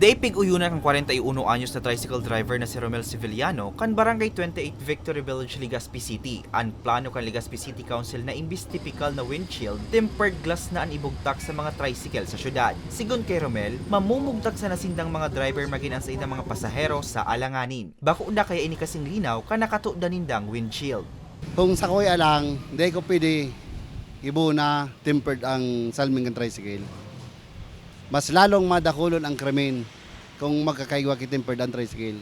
Daig uyuna kang 41 anyos na tricycle driver na si Romel Civiliano kan Barangay 28 Victory Village, Legazpi City. Ang plano kan Legazpi City Council na imbis typical na windshield, tempered glass na ang ibugtak sa mga tricycle sa syudad. Sigon kay Romel, mamumugtak sa nasindang mga driver maging ang sa inang mga pasahero sa alanganin. Bako na kaya ini kasing linaw ka nakato danindang windshield. Kung sa kuya lang, hindi ko pwede ibo na tempered ang salming ng tricycle. Mas lalong madakulon ang krimen kung magkakaiwa tempered ang tricycle.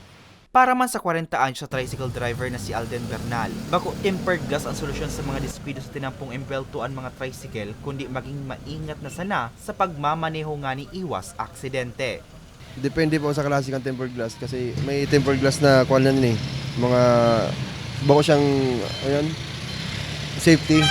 Para man sa 40 anyos sa tricycle driver na si Alden Bernal, bako tempered glass ang solusyon sa mga diskwido sa tinampong embeltuan mga tricycle, kundi maging maingat na sana sa pagmamaneho nga ni iwas aksidente. Depende po sa klase ng tempered glass kasi may tempered glass na kuwan yan mga bako siyang safety.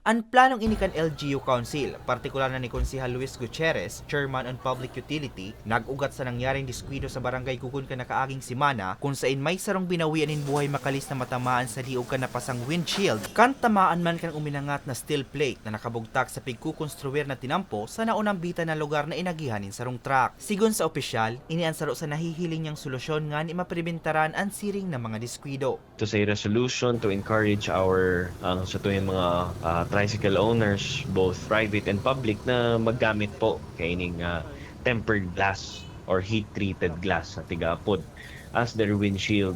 Ang planong inikan LGU Council, partikular na ni Konsehal Luis Gutierrez, Chairman on Public Utility, nag-ugat sa nangyaring diskwido sa barangay Gugun ka nakaaging simana kung saan may sarong binawian in buhay makalis na matamaan sa liog ka napasang windshield, kan tamaan man kan uminangat na steel plate na nakabugtak sa pigkukonstruir na tinampo sa naunang bita na lugar na inagihanin sarong truck. Sigon sa opisyal, iniansaro sa nahihiling niyang solusyon nga ni mapribentaran ang siring na mga diskwido. To say resolution to encourage our sa tuwing mga tricycle owners, both private and public, na maggamit po kaining tempered glass or heat-treated glass sa tigapod as their windshield,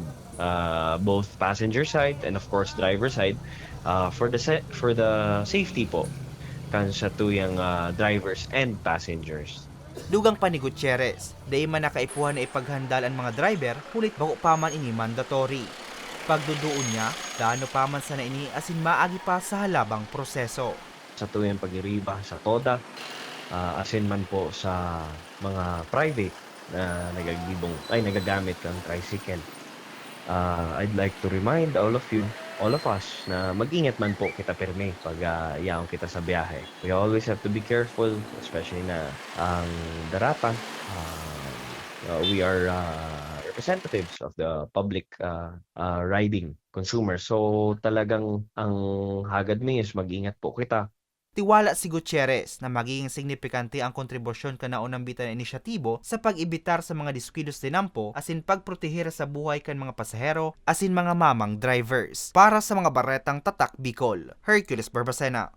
both passenger side and of course driver side, for the safety po kan sa tuyang drivers and passengers. Dugang pa ni Gutierrez, day man nakaipuhan na ipaghandal ang mga driver, hulit bako pa man ini mandatory. Pagduduon niya, daano pa man sana ini asin maagi pa sa halabang proseso. Sa tuyang pag-iriba sa TODA, asin man po sa mga private na nagagamit ng tricycle. I'd like to remind all of us na mag-ingat man po kita perme pag yaong kita sa biyahe. We always have to be careful, especially na ang daratan. We are representatives of the public riding consumers. So talagang ang hagad mi is mag-ingat po kita. Tiwala si Gutierrez na magiging signifikante ang kontribusyon kanaunang bitan na inisyatibo sa pag-ibitar sa mga diskwidos tinampo asin pagprotehir sa buhay kan mga pasahero asin mga mamang drivers. Para sa mga baretang tatak Bicol, Hercules Barbacena.